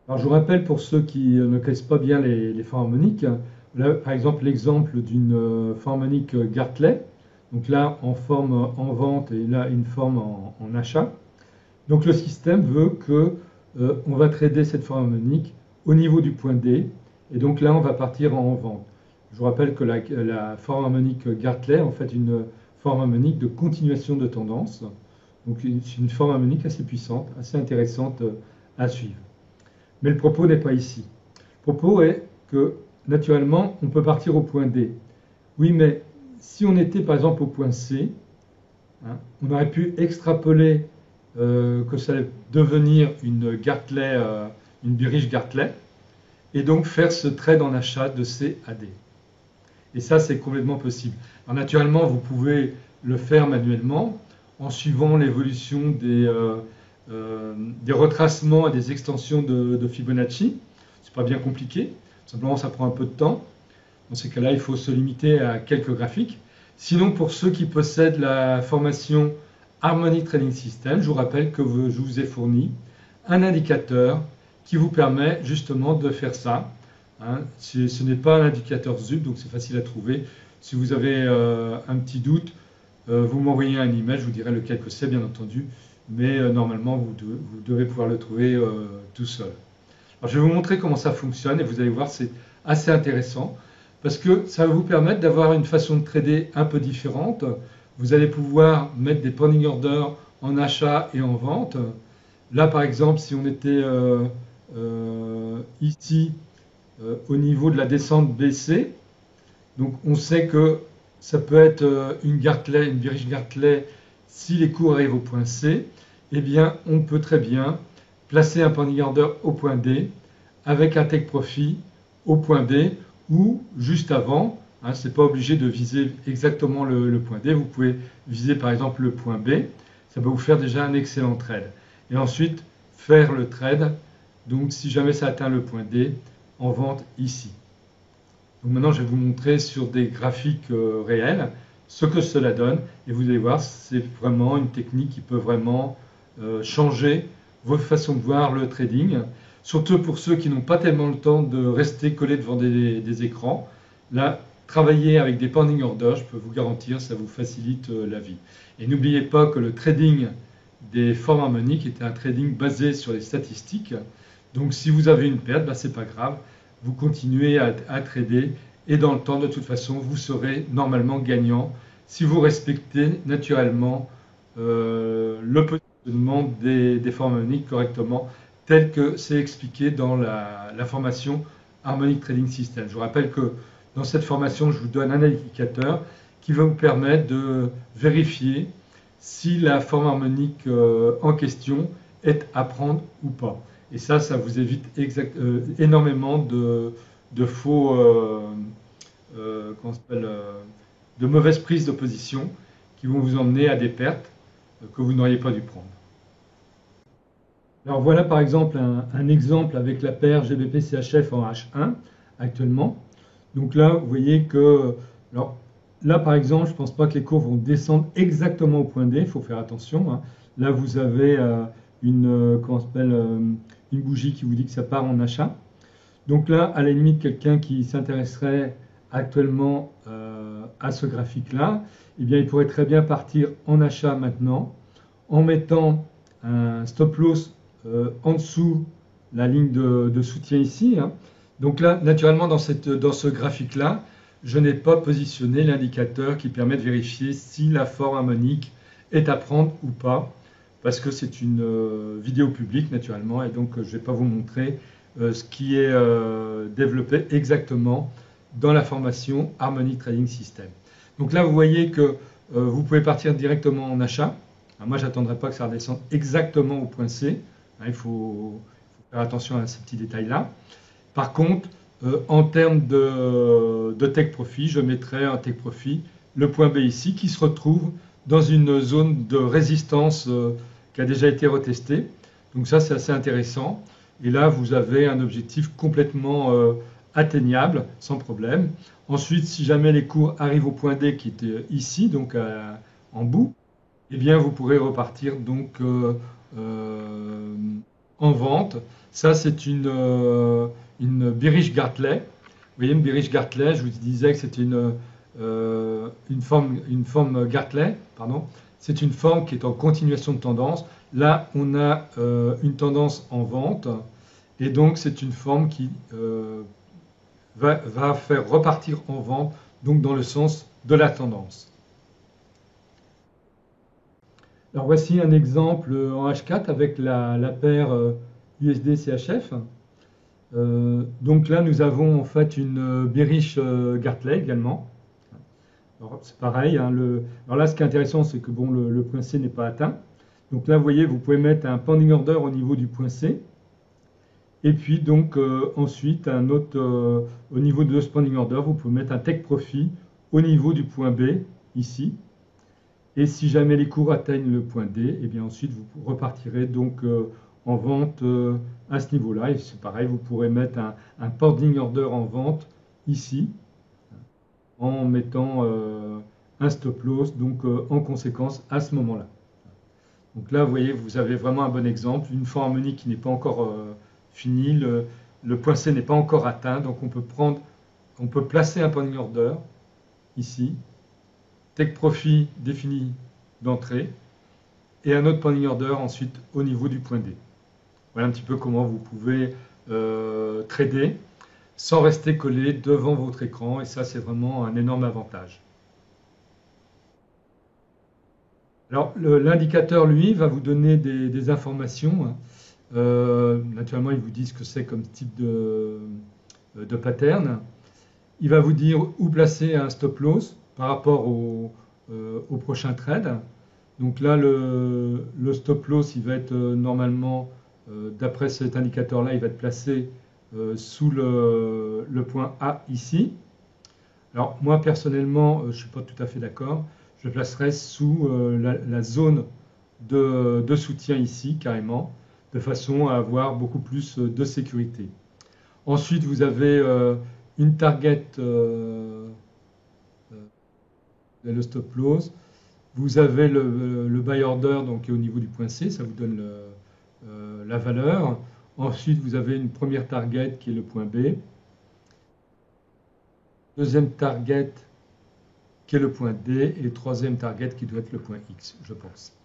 Alors je vous rappelle pour ceux qui ne connaissent pas bien les formes harmoniques, là par exemple l'exemple d'une forme harmonique Gartley, donc là en forme en vente et là une forme en achat. Donc le système veut que on va trader cette forme harmonique au niveau du point D et donc là on va partir en vente. Je vous rappelle que la forme harmonique Gartley est en fait une forme harmonique de continuation de tendance. Donc c'est une forme harmonique assez puissante, assez intéressante à suivre. Mais le propos n'est pas ici. Le propos est que, naturellement, on peut partir au point D. Oui, mais si on était par exemple au point C, hein, on aurait pu extrapoler que ça allait devenir une Gartley, une Birish Gartley, et donc faire ce trade en achat de C à D. Et ça, c'est complètement possible. Alors, naturellement, vous pouvez le faire manuellement en suivant l'évolution des retracements et des extensions de Fibonacci. C'est pas bien compliqué. Simplement, ça prend un peu de temps. Dans ces cas-là, il faut se limiter à quelques graphiques. Sinon, pour ceux qui possèdent la formation Harmonic Trading System, je vous rappelle que je vous ai fourni un indicateur qui vous permet justement de faire ça. Hein, ce n'est pas un indicateur ZUP, donc c'est facile à trouver. Si vous avez un petit doute, vous m'envoyez un email, je vous dirai lequel que c'est bien entendu, mais normalement vous devez pouvoir le trouver tout seul. Alors, je vais vous montrer comment ça fonctionne et vous allez voir, c'est assez intéressant parce que ça va vous permettre d'avoir une façon de trader un peu différente. Vous allez pouvoir mettre des pending orders en achat et en vente. Là, par exemple, si on était ici au niveau de la descente BC, donc on sait que ça peut être une Gartley, une Birish Gartley, si les cours arrivent au point C, eh bien on peut très bien placer un pending order au point D avec un take profit au point D ou juste avant. Hein, ce n'est pas obligé de viser exactement le point D. Vous pouvez viser par exemple le point B. Ça va vous faire déjà un excellent trade. Et ensuite faire le trade. Donc si jamais ça atteint le point D, en vente ici. Donc maintenant, je vais vous montrer sur des graphiques réels ce que cela donne. Et vous allez voir, c'est vraiment une technique qui peut vraiment changer votre façon de voir le trading. Surtout pour ceux qui n'ont pas tellement le temps de rester collés devant des écrans. Là, travailler avec des pending orders, je peux vous garantir, ça vous facilite la vie. Et n'oubliez pas que le trading des formes harmoniques est un trading basé sur les statistiques. Donc si vous avez une perte, ce n'est pas grave. Vous continuez à trader et dans le temps, de toute façon, vous serez normalement gagnant si vous respectez naturellement le positionnement des formes harmoniques correctement, tel que c'est expliqué dans la formation Harmonic Trading System. Je vous rappelle que dans cette formation, je vous donne un indicateur qui va vous permettre de vérifier si la forme harmonique en question est à prendre ou pas. Et ça vous évite énormément de faux, de mauvaises prises de position qui vont vous emmener à des pertes que vous n'auriez pas dû prendre. Alors voilà par exemple un exemple avec la paire GBP-CHF en H1 actuellement. Donc là, vous voyez que, alors là par exemple, je ne pense pas que les cours vont descendre exactement au point D, il faut faire attention. Hein. Là, vous avez une bougie qui vous dit que ça part en achat. Donc là, à la limite, quelqu'un qui s'intéresserait actuellement à ce graphique-là, eh bien, il pourrait très bien partir en achat maintenant en mettant un stop loss en dessous la ligne de soutien ici. Hein. Donc là, naturellement, dans ce graphique-là, je n'ai pas positionné l'indicateur qui permet de vérifier si la forme harmonique est à prendre ou pas, parce que c'est une vidéo publique, naturellement, et donc je ne vais pas vous montrer ce qui est développé exactement dans la formation Harmonic Trading System. Donc là, vous voyez que vous pouvez partir directement en achat. Alors moi, je n'attendrai pas que ça redescende exactement au point C. Il faut faire attention à ces petits détails-là. Par contre, en termes de take profit, je mettrai un take profit, le point B ici, qui se retrouve dans une zone de résistance qui a déjà été retestée. Donc ça, c'est assez intéressant. Et là, vous avez un objectif complètement atteignable, sans problème. Ensuite, si jamais les cours arrivent au point D qui était ici, donc en bout, eh bien, vous pourrez repartir donc en vente. Ça, c'est une Birish-Gartley. Vous voyez, une Birish-Gartley, je vous disais que c'était une forme Gartley, pardon. C'est une forme qui est en continuation de tendance. Là, on a une tendance en vente, et donc c'est une forme qui va faire repartir en vente, donc dans le sens de la tendance. Alors voici un exemple en H4 avec la paire USD-CHF. Donc là, nous avons en fait une Birish-Gartley également. Alors c'est pareil. Hein, alors là, ce qui est intéressant, c'est que bon, le point C n'est pas atteint. Donc là, vous voyez, vous pouvez mettre un pending order au niveau du point C. Et puis donc ensuite, un autre au niveau de ce pending order, vous pouvez mettre un take profit au niveau du point B, ici. Et si jamais les cours atteignent le point D, et bien ensuite vous repartirez donc en vente à ce niveau-là. Et c'est pareil, vous pourrez mettre un pending order en vente ici, en mettant un stop loss, donc en conséquence à ce moment-là. Donc là, vous voyez, vous avez vraiment un bon exemple, une forme harmonique qui n'est pas encore finie, le point C n'est pas encore atteint, donc on peut placer un pending order ici, take profit défini d'entrée, et un autre pending order ensuite au niveau du point D. Voilà un petit peu comment vous pouvez trader sans rester collé devant votre écran, et ça c'est vraiment un énorme avantage. Alors l'indicateur, lui, va vous donner des informations. Naturellement, il vous dit ce que c'est comme type de pattern. Il va vous dire où placer un stop loss par rapport au prochain trade. Donc là, le stop loss, il va être normalement, d'après cet indicateur-là, il va être placé sous le point A ici. Alors moi, personnellement, je ne suis pas tout à fait d'accord. Je le placerai sous la zone de soutien ici, carrément, de façon à avoir beaucoup plus de sécurité. Ensuite, vous avez une target, le stop loss. Vous avez le buy order, donc au niveau du point C, ça vous donne la valeur. Ensuite, vous avez une première target qui est le point B. Deuxième target qui est le point D. Et troisième target qui doit être le point X, je pense.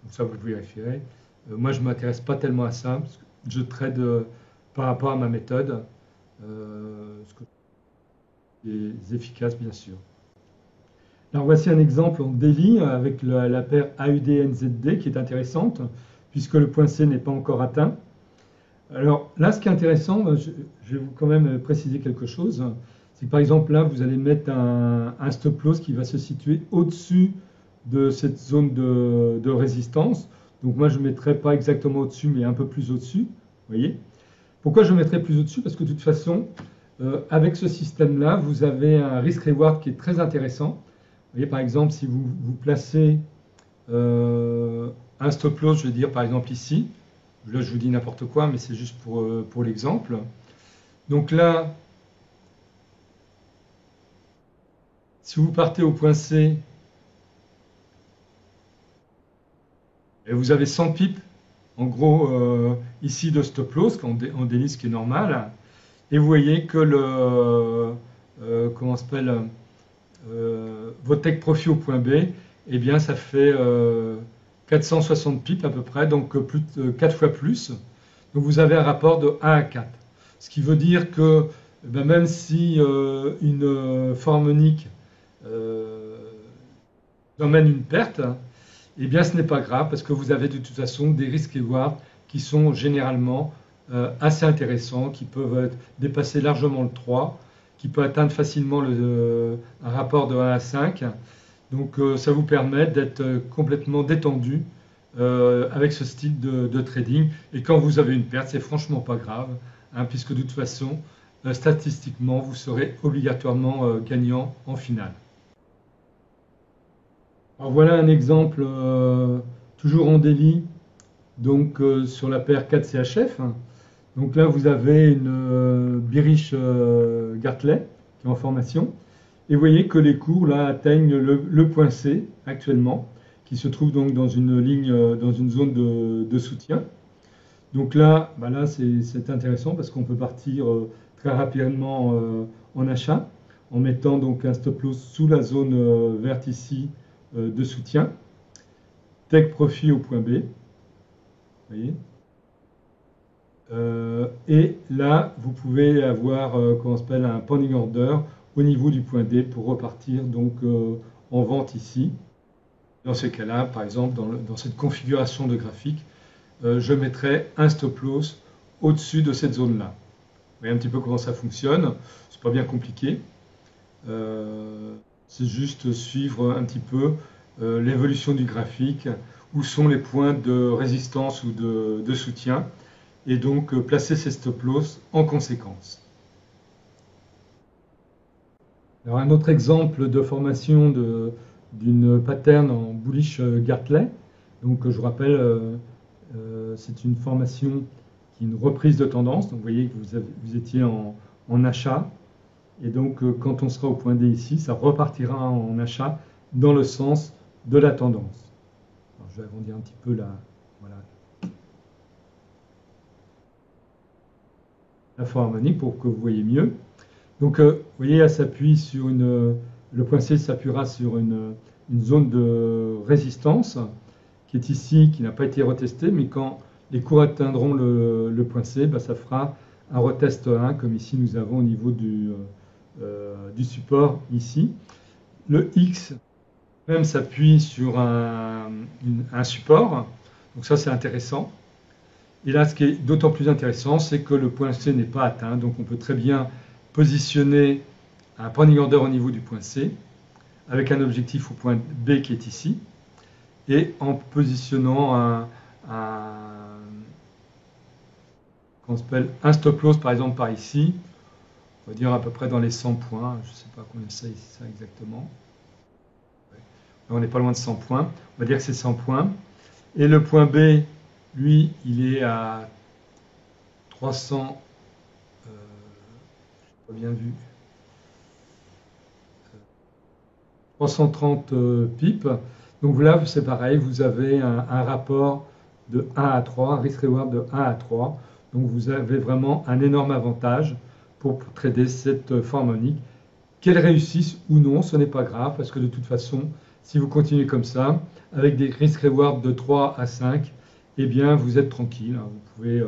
Donc ça, vous pouvez vérifier. Moi, je ne m'intéresse pas tellement à ça, parce que je trade par rapport à ma méthode. Ce que est efficace, bien sûr. Alors voici un exemple en daily avec la paire AUD-NZD qui est intéressante, puisque le point C n'est pas encore atteint. Alors là, ce qui est intéressant, je vais vous quand même préciser quelque chose, c'est que par exemple là, vous allez mettre un stop loss qui va se situer au-dessus de cette zone de résistance. Donc moi, je ne mettrai pas exactement au-dessus, mais un peu plus au-dessus. Vous voyez ? Pourquoi je mettrai plus au-dessus? Parce que de toute façon, avec ce système-là, vous avez un risk-reward qui est très intéressant. Vous voyez, par exemple, si vous placez un stop loss, je vais dire par exemple ici, là je vous dis n'importe quoi, mais c'est juste pour l'exemple. Donc là, si vous partez au point C, et vous avez 100 pips, en gros, ici de stop loss, en daily, ce qui est normal, et vous voyez que comment s'appelle, votre take profit au point B, eh bien ça fait 460 pips à peu près, donc plus de 4 fois plus. Donc vous avez un rapport de 1 à 4. Ce qui veut dire que même si une forme harmonique emmène une perte, eh bien ce n'est pas grave parce que vous avez de toute façon des risques reward qui sont généralement assez intéressants, qui peuvent dépasser largement le 3, qui peut atteindre facilement un rapport de 1 à 5. Donc ça vous permet d'être complètement détendu avec ce style de trading. Et quand vous avez une perte, c'est franchement pas grave, hein, puisque de toute façon, statistiquement, vous serez obligatoirement gagnant en finale. Alors voilà un exemple toujours en daily, donc sur la paire 4CHF. Donc là, vous avez une Birish Gartley qui est en formation. Et vous voyez que les cours là atteignent le point C actuellement, qui se trouve donc dans une ligne, dans une zone de soutien. Donc là, là c'est intéressant parce qu'on peut partir très rapidement en achat en mettant donc un stop loss sous la zone verte ici de soutien. Take profit au point B. Vous voyez. Et là, vous pouvez avoir comment on s'appelle, un pending order au niveau du point D pour repartir donc en vente ici. Dans ces cas-là, par exemple, dans cette configuration de graphique, je mettrai un stop loss au-dessus de cette zone-là. Vous voyez un petit peu comment ça fonctionne. C'est pas bien compliqué. C'est juste suivre un petit peu l'évolution du graphique, où sont les points de résistance ou de soutien, et donc placer ces stop loss en conséquence. Alors un autre exemple de formation d'une pattern en bullish Gartley. Donc je vous rappelle, c'est une formation qui est une reprise de tendance. Donc vous voyez que vous étiez en achat. Et donc quand on sera au point D ici, ça repartira en achat dans le sens de la tendance. Alors, je vais agrandir un petit peu voilà, la forme harmonique pour que vous voyez mieux. Donc, vous voyez, elle s'appuie sur le point C s'appuiera sur une zone de résistance qui est ici, qui n'a pas été retestée, mais quand les cours atteindront le point C, ça fera un retest 1, comme ici nous avons au niveau du support ici. Le X même s'appuie sur un support, donc ça c'est intéressant. Et là, ce qui est d'autant plus intéressant, c'est que le point C n'est pas atteint, donc on peut très bien positionner un pending order au niveau du point C, avec un objectif au point B qui est ici, et en positionnant un stop loss par exemple par ici, on va dire à peu près dans les 100 points, je ne sais pas combien c'est ça exactement. Là, on n'est pas loin de 100 points, on va dire que c'est 100 points. Et le point B, lui, il est à 300, pas bien vu, 330 pips. Donc là, c'est pareil, vous avez un rapport de 1 à 3, un risk-reward de 1 à 3. Donc vous avez vraiment un énorme avantage pour trader cette forme harmonique. Qu'elle réussisse ou non, ce n'est pas grave, parce que de toute façon, si vous continuez comme ça, avec des risk-reward de 3 à 5, eh bien, vous êtes tranquille. Vous pouvez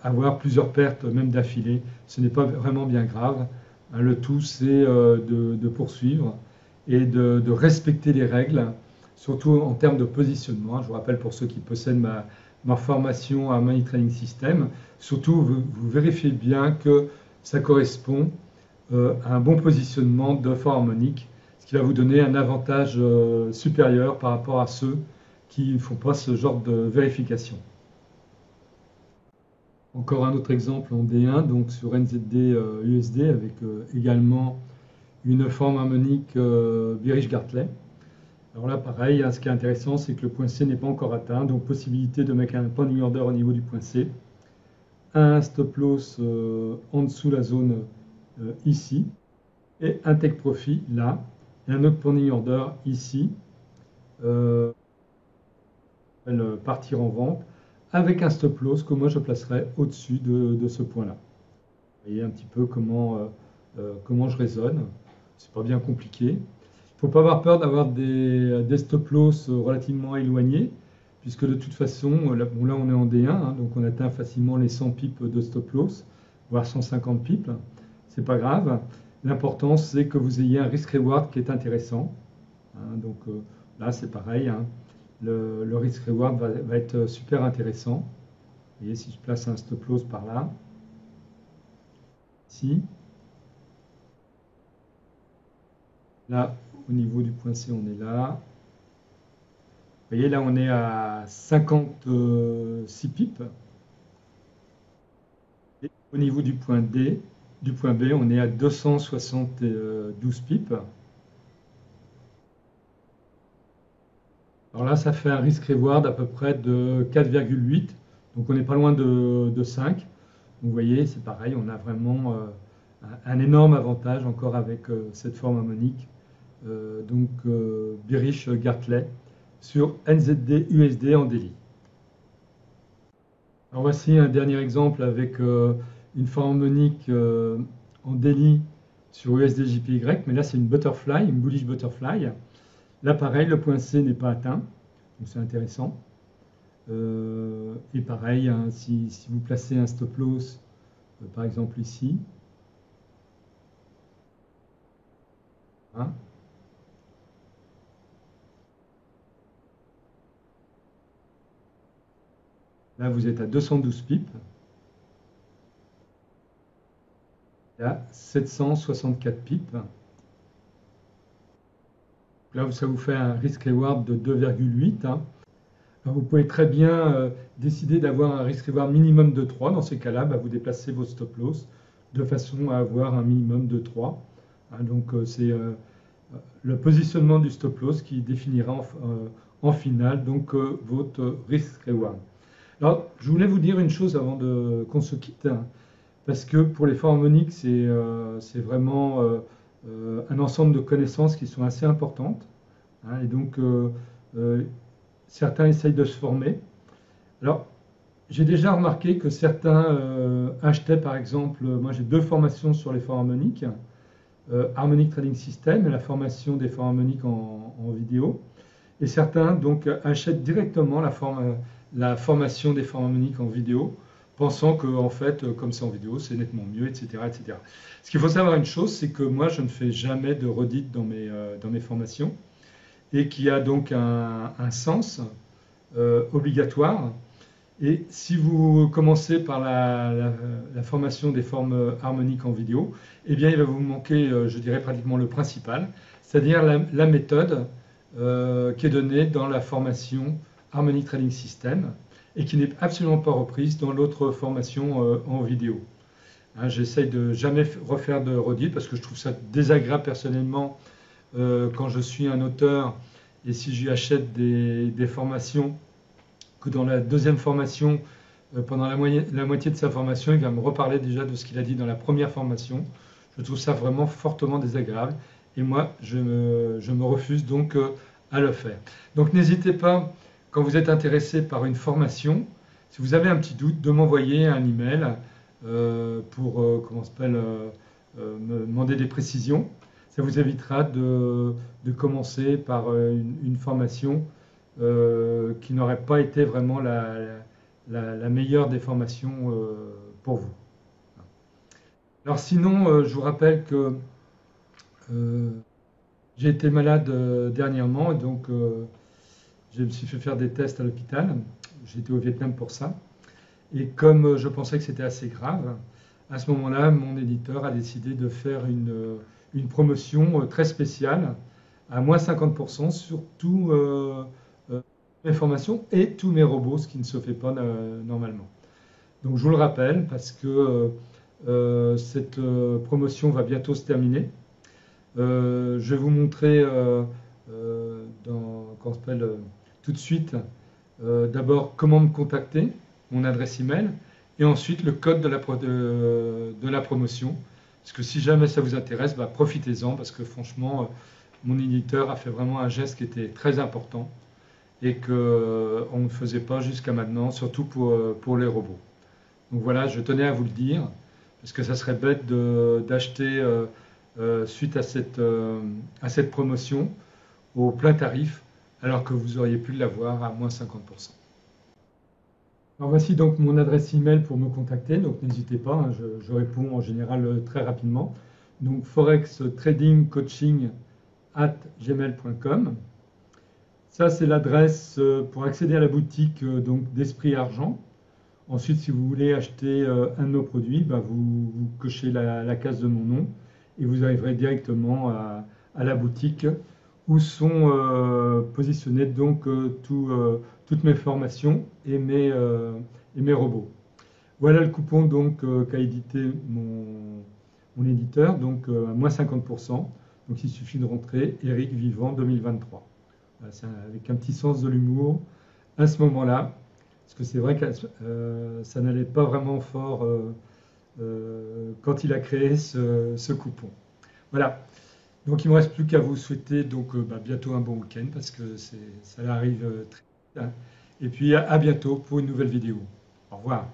avoir plusieurs pertes, même d'affilée. Ce n'est pas vraiment bien grave. Le tout, c'est de poursuivre et de respecter les règles, surtout en termes de positionnement. Je vous rappelle pour ceux qui possèdent ma formation à Money Trading System, surtout vous vérifiez bien que ça correspond à un bon positionnement de forme harmonique, ce qui va vous donner un avantage supérieur par rapport à ceux qui ne font pas ce genre de vérification. Encore un autre exemple en D1, donc sur NZD USD avec également une forme harmonique bearish Gartley. Alors là, pareil, ce qui est intéressant, c'est que le point C n'est pas encore atteint, donc possibilité de mettre un pending order au niveau du point C, un stop loss en dessous la zone ici, et un take profit là, et un autre pending order ici, partir en vente, avec un stop loss que moi je placerai au-dessus de ce point-là. Vous voyez un petit peu comment je raisonne. C'est pas bien compliqué. Il ne faut pas avoir peur d'avoir des stop loss relativement éloignés, puisque de toute façon, là on est en D1, donc on atteint facilement les 100 pips de stop loss, voire 150 pips. C'est pas grave. L'important, c'est que vous ayez un risk-reward qui est intéressant. Donc là, c'est pareil. Le risk-reward va être super intéressant. Vous voyez, si je place un stop loss par là, ici, là, au niveau du point C, on est là. Vous voyez, là, on est à 56 pips. Et au niveau du point D, du point B, on est à 272 pips. Alors là, ça fait un risk-reward à peu près de 4,8. Donc on n'est pas loin de 5. Donc vous voyez, c'est pareil, on a vraiment un énorme avantage encore avec cette forme harmonique. Bearish Gartley sur NZD USD en daily. Alors voici un dernier exemple avec une forme harmonique en daily sur USDJPY, mais là c'est une butterfly, une bullish butterfly. Là pareil, le point C n'est pas atteint, donc c'est intéressant. Et pareil, hein, si vous placez un stop loss, par exemple ici, hein, là vous êtes à 212 pips, là 764 pips. Là ça vous fait un risk reward de 2,8. Hein. Alors, vous pouvez très bien décider d'avoir un risk reward minimum de 3. Dans ces cas-là, bah, vous déplacez vos stop loss de façon à avoir un minimum de 3. Hein, donc c'est le positionnement du stop loss qui définira en finale donc votre risk reward. Alors, je voulais vous dire une chose avant qu'on se quitte, hein, parce que pour les forts harmoniques, c'est vraiment un ensemble de connaissances qui sont assez importantes. Hein, et donc, euh, certains essayent de se former. Alors, j'ai déjà remarqué que certains achetaient, par exemple, moi j'ai deux formations sur les forts harmoniques, Harmonic Trading System et la formation des forts harmoniques en vidéo. Et certains donc achètent directement la formation des forts harmoniques en vidéo, pensant que en fait, comme c'est en vidéo, c'est nettement mieux, etc., etc. Ce qu'il faut savoir une chose, c'est que moi, je ne fais jamais de redit dans mes formations et qui a donc un sens obligatoire. Et si vous commencez par la formation des formes harmoniques en vidéo, eh bien, il va vous manquer, je dirais, pratiquement le principal, c'est-à-dire la méthode qui est donnée dans la formation Harmonic Trading System et qui n'est absolument pas reprise dans l'autre formation en vidéo. Hein, j'essaye de jamais refaire de redit parce que je trouve ça désagréable personnellement quand je suis un auteur et si j'y achète des formations que dans la deuxième formation, pendant la moitié de sa formation, il va me reparler déjà de ce qu'il a dit dans la première formation. Je trouve ça vraiment fortement désagréable et moi, je me refuse donc à le faire. Donc n'hésitez pas, quand vous êtes intéressé par une formation, si vous avez un petit doute, de m'envoyer un email pour comment s'appelle, me demander des précisions. Ça vous évitera de commencer par une formation qui n'aurait pas été vraiment la meilleure des formations pour vous. Alors sinon, je vous rappelle que euh, j'ai été malade dernièrement, et donc je me suis fait faire des tests à l'hôpital. J'étais au Vietnam pour ça. Et comme je pensais que c'était assez grave, à ce moment-là, mon éditeur a décidé de faire une promotion très spéciale à moins 50% sur tout mes formations et tous mes robots, ce qui ne se fait pas normalement. Donc je vous le rappelle parce que cette promotion va bientôt se terminer. Je vais vous montrer tout de suite d'abord comment me contacter, mon adresse email, et ensuite le code de la promotion. Parce que si jamais ça vous intéresse, bah, profitez-en parce que franchement, mon éditeur a fait vraiment un geste qui était très important et qu'on ne faisait pas jusqu'à maintenant, surtout pour les robots. Donc voilà, je tenais à vous le dire, parce que ça serait bête d'acheter suite à cette promotion au plein tarif, alors que vous auriez pu l'avoir à moins 50%. Alors voici donc mon adresse email pour me contacter, donc n'hésitez pas, hein, je réponds en général très rapidement. Donc forextradingcoaching@gmail.com. Ça, c'est l'adresse pour accéder à la boutique donc d'Esprit Argent. Ensuite, si vous voulez acheter un de nos produits, bah, vous cochez la case de mon nom et vous arriverez directement à la boutique où sont positionnés donc toutes mes formations et mes robots. Voilà le coupon donc qu'a édité mon éditeur, donc à moins 50%. Donc il suffit de rentrer Eric Vivant 2023. Voilà, c'est avec un petit sens de l'humour à ce moment-là, parce que c'est vrai que ça n'allait pas vraiment fort quand il a créé ce coupon. Voilà. Donc il ne me reste plus qu'à vous souhaiter donc bientôt un bon week-end parce que ça arrive très vite. Hein. Et puis à bientôt pour une nouvelle vidéo. Au revoir.